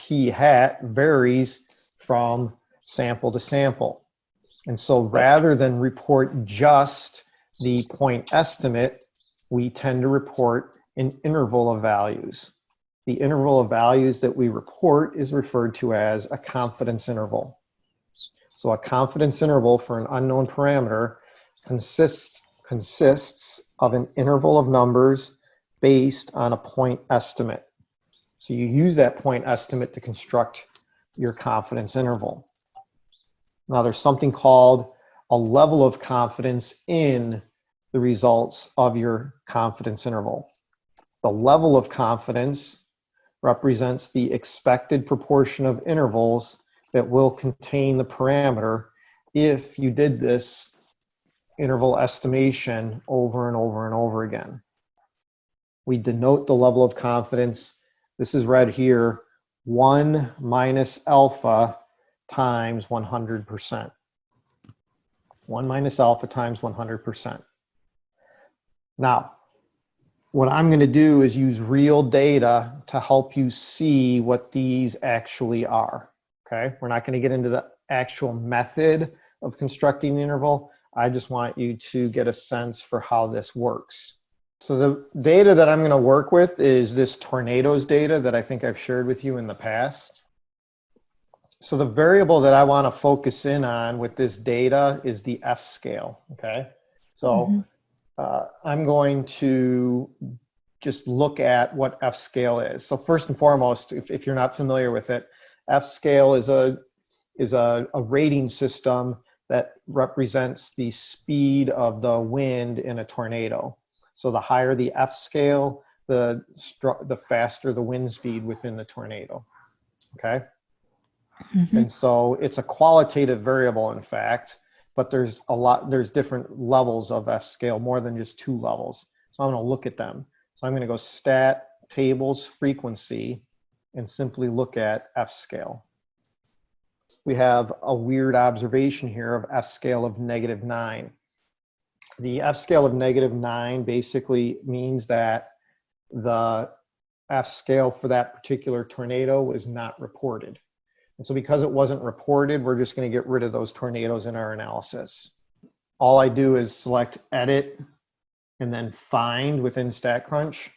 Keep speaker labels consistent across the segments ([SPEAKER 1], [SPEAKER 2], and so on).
[SPEAKER 1] p hat varies from sample to sample. And so rather than report just the point estimate, we tend to report an interval of values. The interval of values that we report is referred to as a confidence interval. So a confidence interval for an unknown parameter consists of an interval of numbers based on a point estimate. So you use that point estimate to construct your confidence interval. Now there's something called a level of confidence in the results of your confidence interval. The level of confidence represents the expected proportion of intervals that will contain the parameter if you did this interval estimation over and over and over again. We denote the level of confidence. This is read here, 1 minus alpha times 100%. 1 minus alpha times 100%. Now, what I'm going to do is use real data to help you see what these actually are. Okay, we're not going to get into the actual method of constructing the interval. I just want you to get a sense for how this works. So the data that I'm going to work with is this tornadoes data that I think I've shared with you in the past. So the variable that I want to focus in on with this data is the F scale. Okay, so I'm going to just look at what F scale is. So first and foremost, if you're not familiar with it, F scale is a rating system that represents the speed of the wind in a tornado. So the higher the F scale, the faster the wind speed within the tornado. Okay. And so it's a qualitative variable, in fact, but there's different levels of F scale, more than just 2 levels. So I'm going to look at them. So I'm going to go stat tables frequency and simply look at F scale. We have a weird observation here of F scale of -9. The F scale of -9 basically means that the F scale for that particular tornado was not reported. And so because it wasn't reported, we're just going to get rid of those tornadoes in our analysis. All I do is select edit and then find within StatCrunch.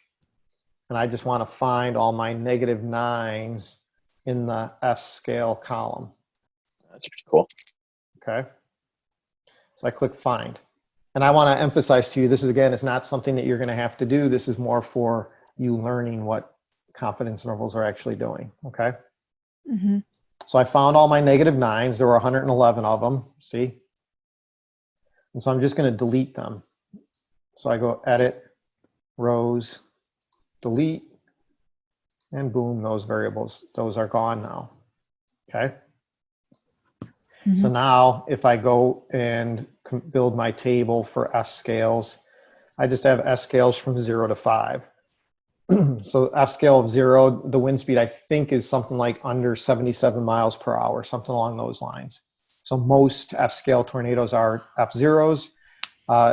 [SPEAKER 1] And I just want to find all my -9s in the F scale column.
[SPEAKER 2] That's pretty cool.
[SPEAKER 1] Okay. So I click find. And I want to emphasize to you, this is, again, it's not something that you're going to have to do. This is more for you learning what confidence intervals are actually doing. Okay. So I found all my -9s. There were 111 of them. See? And so I'm just going to delete them. So I go edit, rows, delete, and boom, those variables, those are gone now. Okay. So now if I go and build my table for F scales, I just have F scales from 0 to 5. So F scale of 0, the wind speed I think is something like under 77 miles per hour, something along those lines. So most F scale tornadoes are F0s.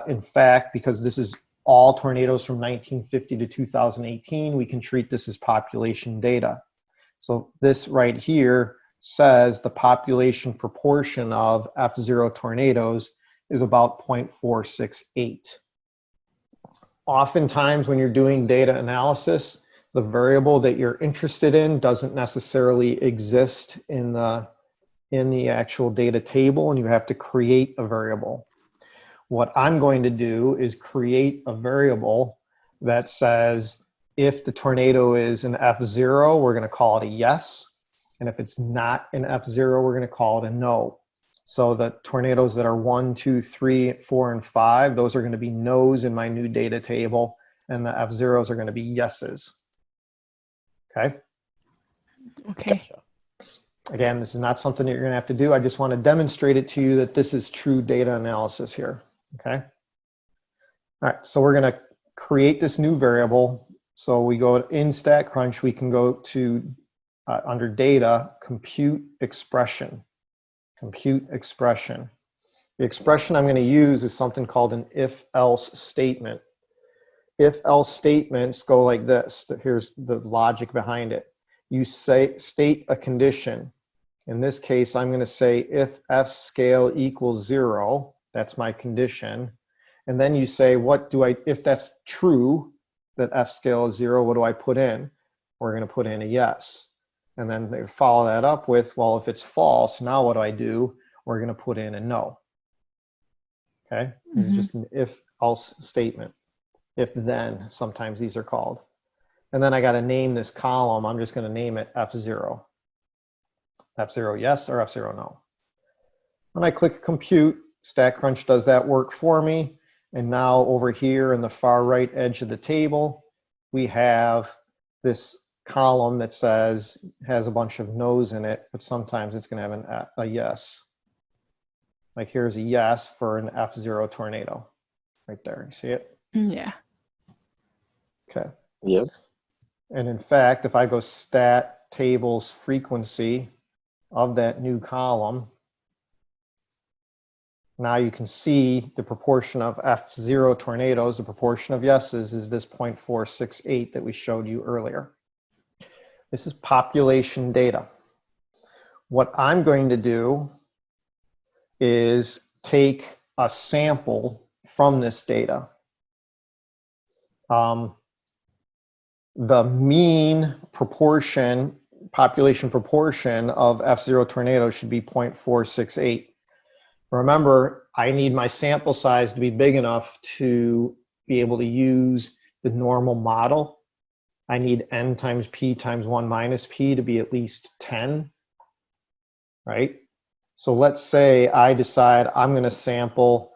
[SPEAKER 1] In fact, because this is all tornadoes from 1950 to 2018, we can treat this as population data. So this right here says the population proportion of F0 tornadoes is about 0.468. Oftentimes when you're doing data analysis, the variable that you're interested in doesn't necessarily exist in the actual data table, and you have to create a variable. What I'm going to do is create a variable that says if the tornado is an F0, we're going to call it a yes. And if it's not an F0, we're going to call it a no. So the tornadoes that are 1, 2, 3, 4, and 5, those are going to be no's in my new data table. And the F0s are going to be yeses. Okay?
[SPEAKER 2] Okay.
[SPEAKER 1] Again, this is not something that you're going to have to do. I just want to demonstrate it to you that this is true data analysis here. Okay? All right, so we're going to create this new variable. So we go in StatCrunch, we can go to under data, compute expression. Compute expression. The expression I'm going to use is something called an if-else statement. If-else statements go like this. Here's the logic behind it. you state a condition. In this case, I'm going to say if F scale equals 0, that's my condition. And then you say, if that's true, that F scale is 0, what do I put in? We're going to put in a yes. And then they follow that up with, well, if it's false, now what do I do? We're going to put in a no. Okay? This is just an if-else statement. If then, sometimes these are called. And then I got to name this column. I'm just going to name it F0. F0 yes or F0 no. When I click compute, StatCrunch does that work for me. And now over here in the far right edge of the table, we have this column that has a bunch of no's in it, but sometimes it's going to have a yes. Like here's a yes for an F0 tornado right there. You see it?
[SPEAKER 2] Yeah.
[SPEAKER 1] Okay.
[SPEAKER 2] Yep.
[SPEAKER 1] And in fact, if I go stat tables frequency of that new column, now you can see the proportion of F0 tornadoes, the proportion of yeses is this 0.468 that we showed you earlier. This is population data. What I'm going to do is take a sample from this data. The mean proportion, population proportion of F0 tornadoes should be 0.468. Remember, I need my sample size to be big enough to be able to use the normal model. I need n times p times 1 minus p to be at least 10, right? So let's say I decide I'm going to sample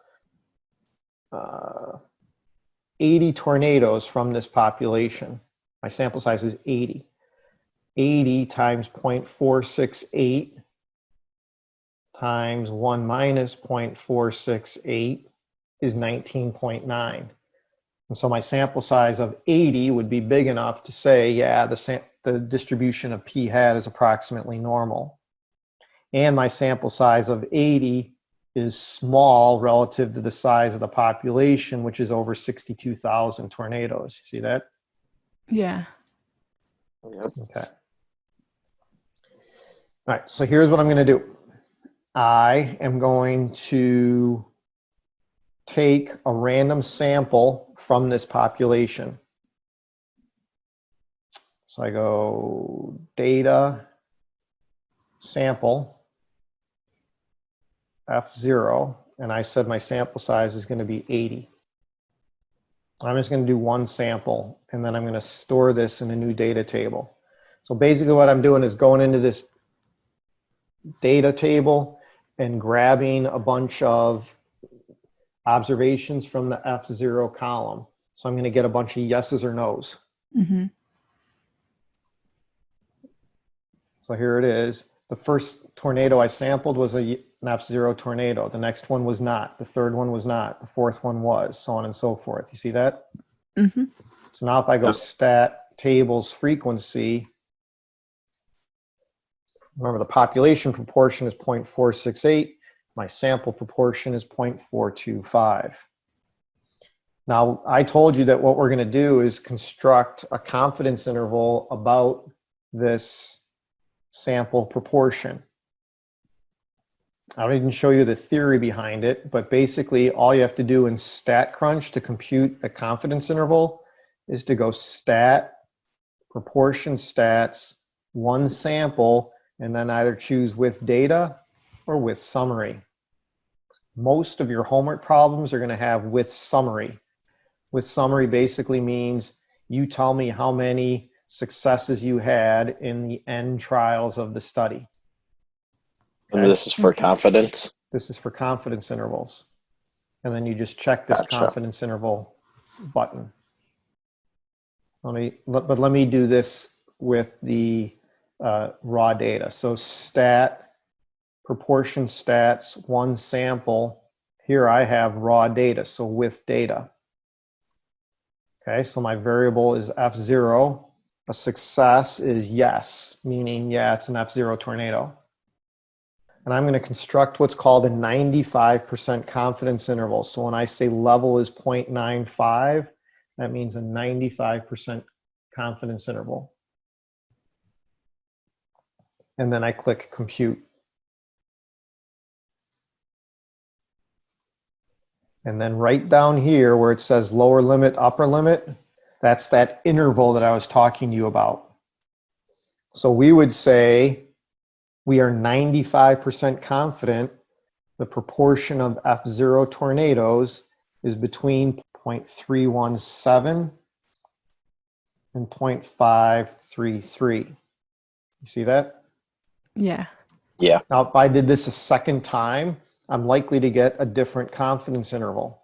[SPEAKER 1] 80 tornadoes from this population. My sample size is 80. 80 times 0.468 times 1 minus 0.468 is 19.9. And so my sample size of 80 would be big enough to say, yeah, the distribution of p hat is approximately normal. And my sample size of 80 is small relative to the size of the population, which is over 62,000 tornadoes. You see that?
[SPEAKER 2] Yeah.
[SPEAKER 1] Yep. Okay. All right, so here's what I'm going to do. I am going to take a random sample from this population. So I go data, sample, F0, and I said my sample size is going to be 80. I'm just going to do one sample, and then I'm going to store this in a new data table. So basically what I'm doing is going into this data table and grabbing a bunch of observations from the F0 column. So I'm going to get a bunch of yeses or nos.
[SPEAKER 2] Mm-hmm.
[SPEAKER 1] So here it is. The first tornado I sampled was an F0 tornado. The next one was not. The third one was not. The fourth one was, so on and so forth. You see that?
[SPEAKER 2] Mm-hmm.
[SPEAKER 1] So now if I go stat tables frequency, remember the population proportion is 0.468. My sample proportion is 0.425. Now, I told you that what we're going to do is construct a confidence interval about this sample proportion. I don't even show you the theory behind it, but basically all you have to do in StatCrunch to compute a confidence interval is to go stat, proportion stats, one sample, and then either choose with data or with summary. Most of your homework problems are going to have with summary. With summary basically means you tell me how many successes you had in the N trials of the study.
[SPEAKER 2] And this is for confidence?
[SPEAKER 1] This is for confidence intervals. And then you just check this confidence interval button. But let me do this with the raw data. So stat, proportion stats, one sample. Here I have raw data, so with data. Okay, so my variable is F0. A success is yes, meaning, yeah, it's an F0 tornado. And I'm going to construct what's called a 95% confidence interval. So when I say level is 0.95, that means a 95% confidence interval. and then I click compute. And then right down here where it says lower limit, upper limit, that's that interval that I was talking to you about. So we would say we are 95% confident the proportion of F0 tornadoes is between 0.317 and 0.533. You see that?
[SPEAKER 2] Yeah. Yeah.
[SPEAKER 1] Now, if I did this a second time, I'm likely to get a different confidence interval.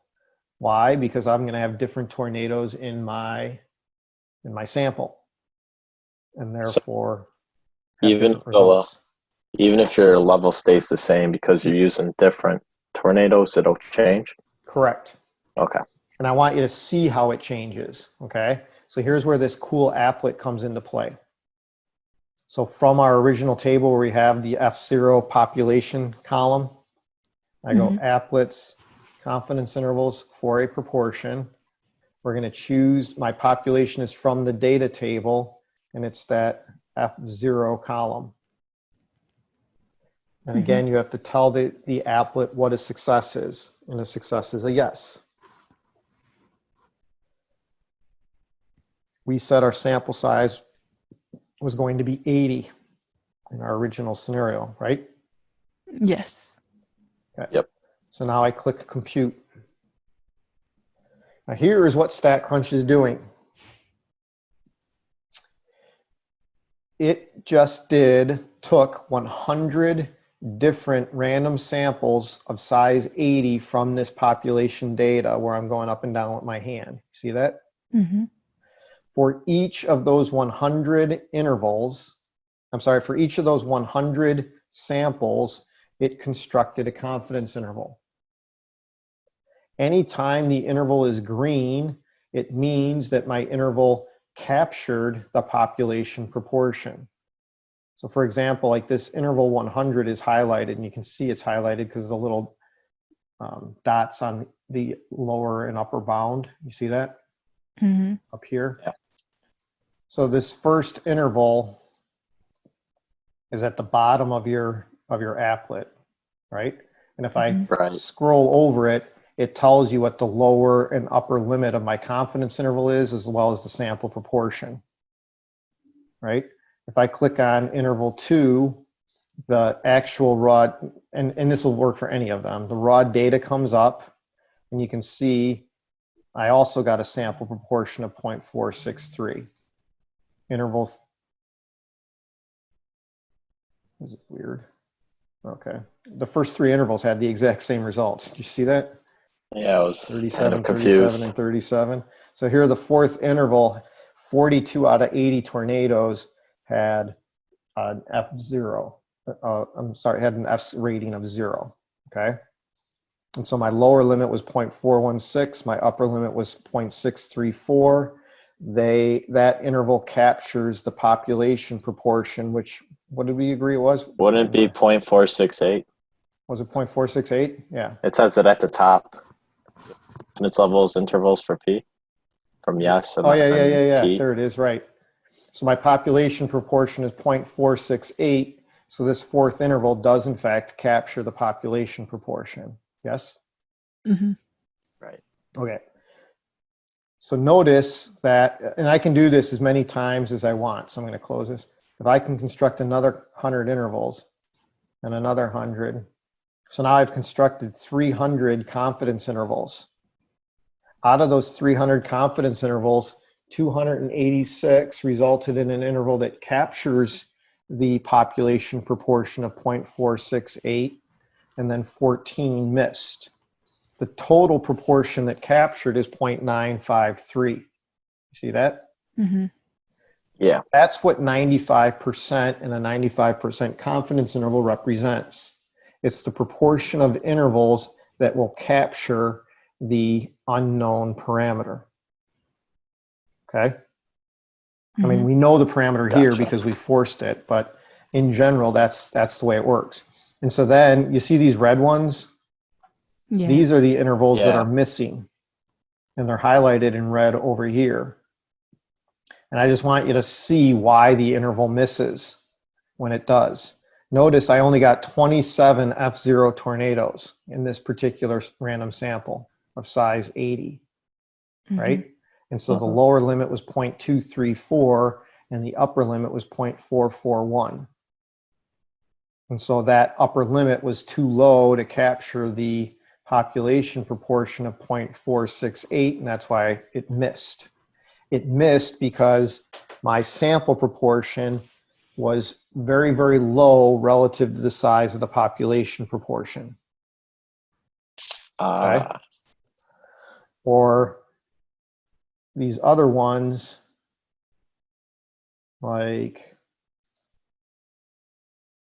[SPEAKER 1] Why? Because I'm going to have different tornadoes in my sample, and therefore have
[SPEAKER 2] even
[SPEAKER 1] different results.
[SPEAKER 2] even if your level stays the same because you're using different tornadoes, it'll change?
[SPEAKER 1] Correct.
[SPEAKER 2] Okay.
[SPEAKER 1] And I want you to see how it changes, okay? So here's where this cool applet comes into play. So from our original table where we have the F0 population column, I go applets, confidence intervals for a proportion. We're going to choose, my population is from the data table, and it's that F0 column. And again, you have to tell the applet what a success is, and a success is a yes. We said our sample size was going to be 80 in our original scenario, right?
[SPEAKER 2] Yes.
[SPEAKER 1] Okay.
[SPEAKER 2] Yep.
[SPEAKER 1] So now I click compute. Now here is what StatCrunch is doing. It just took 100 different random samples of size 80 from this population data where I'm going up and down with my hand. See that? For each of those 100 intervals, for each of those 100 samples, it constructed a confidence interval. Anytime the interval is green, it means that my interval captured the population proportion. So for example, like this interval 100 is highlighted, and you can see it's highlighted because of the little dots on the lower and upper bound. You see that? Up here?
[SPEAKER 2] Yeah.
[SPEAKER 1] So this first interval is at the bottom of your applet, right? And if I scroll over it, it tells you what the lower and upper limit of my confidence interval is, as well as the sample proportion, right? If I click on interval 2, the actual raw, and this will work for any of them, the raw data comes up, and you can see I also got a sample proportion of 0.463. Interval, is it weird? Okay. The first 3 intervals had the exact same results. Did you see that?
[SPEAKER 2] Yeah, I was
[SPEAKER 1] 37,
[SPEAKER 2] kind of confused.
[SPEAKER 1] 37, and 37. So here the fourth interval, 42 out of 80 tornadoes had an F0. Had an F rating of 0. Okay. And so my lower limit was 0.416. My upper limit was 0.634. That interval captures the population proportion, which, what did we agree it was?
[SPEAKER 2] Wouldn't it be 0.468?
[SPEAKER 1] Was it 0.468? Yeah.
[SPEAKER 2] It says it at the top. Confidence levels, intervals for P. From yes and
[SPEAKER 1] yeah.
[SPEAKER 2] P.
[SPEAKER 1] There it is, right. So my population proportion is 0.468. So this fourth interval does in fact capture the population proportion. Yes?
[SPEAKER 2] Right.
[SPEAKER 1] Okay. So notice that, and I can do this as many times as I want. So I'm going to close this. If I can construct another 100 intervals and another 100. So now I've constructed 300 confidence intervals. Out of those 300 confidence intervals, 286 resulted in an interval that captures the population proportion of 0.468, and then 14 missed. The total proportion that captured is 0.953. You see that?
[SPEAKER 2] Yeah.
[SPEAKER 1] That's what 95% and a 95% confidence interval represents. It's the proportion of intervals that will capture the unknown parameter. Okay? I mean, we know the parameter here because we forced it, but in general, that's the way it works. And so then you see these red ones?
[SPEAKER 2] Yeah.
[SPEAKER 1] These are the intervals that are missing, and they're highlighted in red over here. And I just want you to see why the interval misses. when it does. Notice I only got 27 F0 tornadoes in this particular random sample of size 80, right? And so the lower limit was 0.234 and the upper limit was 0.441. And so that upper limit was too low to capture the population proportion of 0.468, and that's why it missed. It missed because my sample proportion was very, very low relative to the size of the population proportion. Okay? Or these other ones, like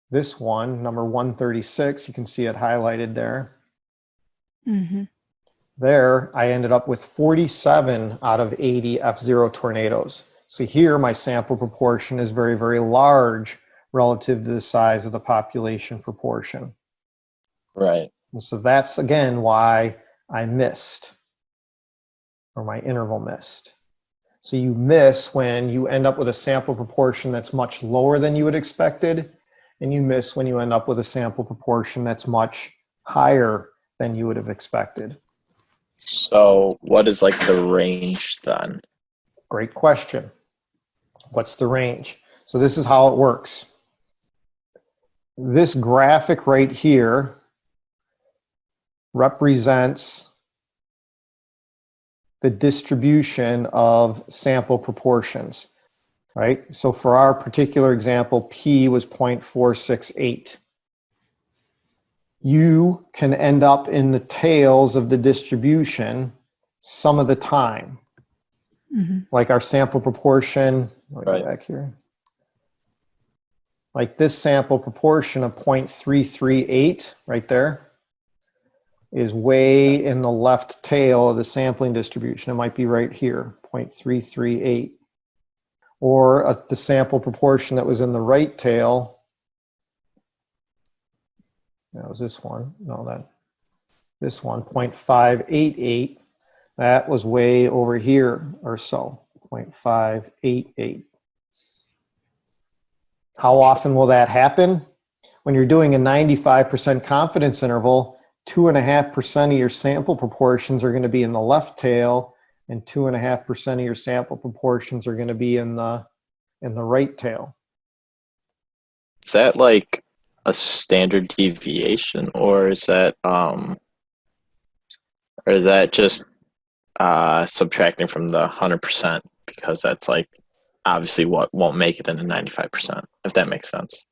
[SPEAKER 1] this one, number 136, you can see it highlighted there. There, I ended up with 47 out of 80 F0 tornadoes. So here, my sample proportion is very, very large relative to the size of the population proportion.
[SPEAKER 2] Right.
[SPEAKER 1] And so that's, again, why I missed, or my interval missed. So you miss when you end up with a sample proportion that's much lower than you had expected, and you miss when you end up with a sample proportion that's much higher than you would have expected.
[SPEAKER 2] So what is like the range then?
[SPEAKER 1] Great question. What's the range? So this is how it works. This graphic right here represents the distribution of sample proportions, right? So for our particular example, P was 0.468. You can end up in the tails of the distribution some of the time. Like our sample proportion, let me go back here. Like this sample proportion of 0.338 right there is way in the left tail of the sampling distribution. It might be right here, 0.338. Or the sample proportion that was in the right tail, that was this one, this one, 0.588, that was way over here or so, 0.588. How often will that happen? When you're doing a 95% confidence interval, 2.5% of your sample proportions are going to be in the left tail, and 2.5% of your sample proportions are going to be in the right tail.
[SPEAKER 2] Is that like a standard deviation, or is that just subtracting from the 100%, because that's like obviously what won't make it into 95%, if that makes sense?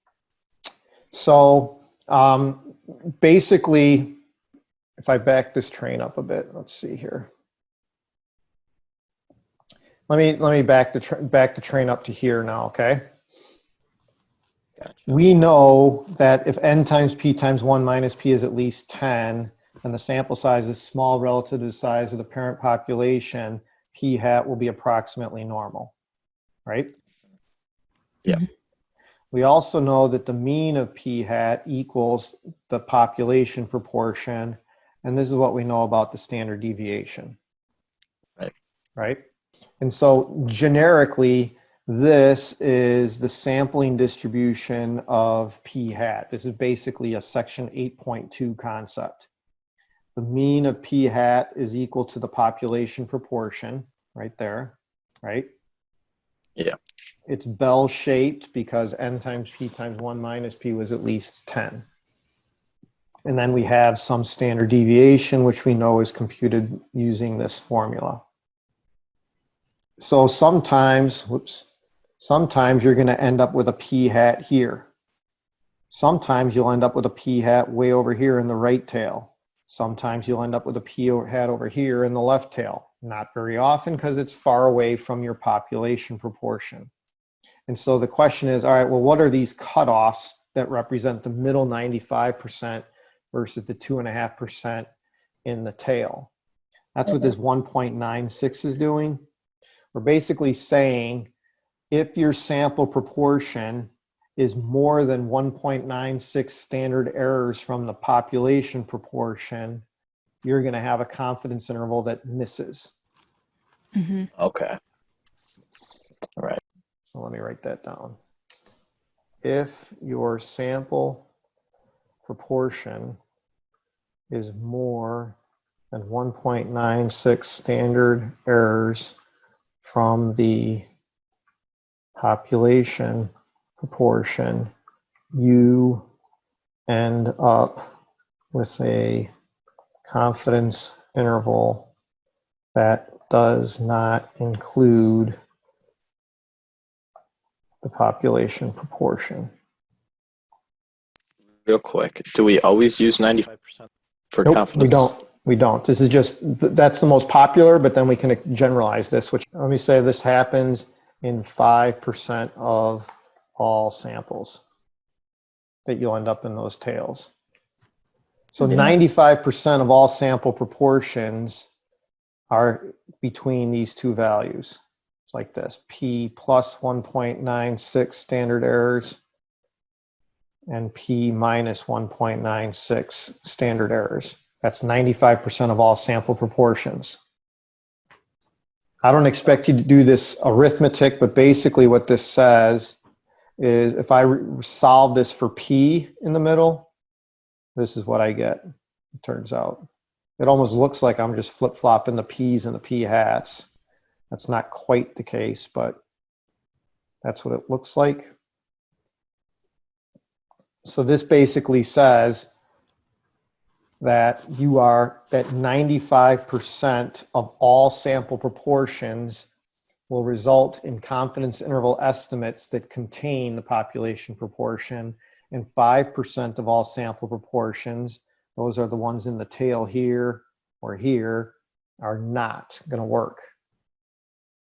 [SPEAKER 1] So basically, if I back this train up a bit, let's see here. Let me back the train up to here now, okay?
[SPEAKER 2] Gotcha.
[SPEAKER 1] We know that if n times p times 1 minus p is at least 10, and the sample size is small relative to the size of the parent population, p hat will be approximately normal, right?
[SPEAKER 2] Yeah.
[SPEAKER 1] We also know that the mean of p hat equals the population proportion, and this is what we know about the standard deviation. Right? And so generically, this is the sampling distribution of p hat. This is basically a section 8.2 concept. The mean of p hat is equal to the population proportion, right there, right?
[SPEAKER 2] Yeah.
[SPEAKER 1] It's bell-shaped because n times p times 1 minus p was at least 10. And then we have some standard deviation, which we know is computed using this formula. So sometimes you're going to end up with a p hat here. Sometimes you'll end up with a p hat way over here in the right tail. Sometimes you'll end up with a p hat over here in the left tail. Not very often because it's far away from your population proportion. And so the question is, all right, well, what are these cutoffs that represent the middle 95% versus the 2.5% in the tail? That's what this 1.96 is doing. We're basically saying if your sample proportion is more than 1.96 standard errors from the population proportion, you're going to have a confidence interval that misses.
[SPEAKER 2] Okay. All right.
[SPEAKER 1] So let me write that down. if your sample proportion is more than 1.96 standard errors from the population proportion, you end up with a confidence interval that does not include the population proportion.
[SPEAKER 2] Real quick, do we always use 95% for
[SPEAKER 1] Nope,
[SPEAKER 2] confidence?
[SPEAKER 1] we don't. This is just, that's the most popular, but then we can generalize this, which, let me say this happens in 5% of all samples that you'll end up in those tails. So 95% of all sample proportions are between these two values. It's like this, P plus 1.96 standard errors and P minus 1.96 standard errors. That's 95% of all sample proportions. I don't expect you to do this arithmetic, but basically what this says is if I solve this for P in the middle, this is what I get, it turns out. It almost looks like I'm just flip-flopping the P's and the P hats. That's not quite the case, but that's what it looks like. So this basically says that you are that 95% of all sample proportions will result in confidence interval estimates that contain the population proportion, and 5% of all sample proportions, those are the ones in the tail here or here, are not going to work.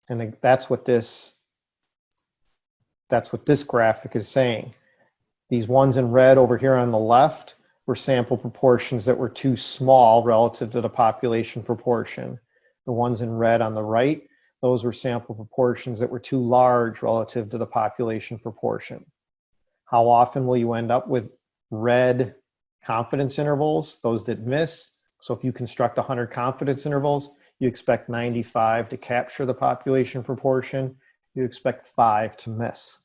[SPEAKER 1] And that's what this graphic is saying. These ones in red over here on the left were sample proportions that were too small relative to the population proportion. The ones in red on the right, those were sample proportions that were too large relative to the population proportion. How often will you end up with red confidence intervals, those that miss? So if you construct 100 confidence intervals, you expect 95 to capture the population proportion, you expect 5 to miss.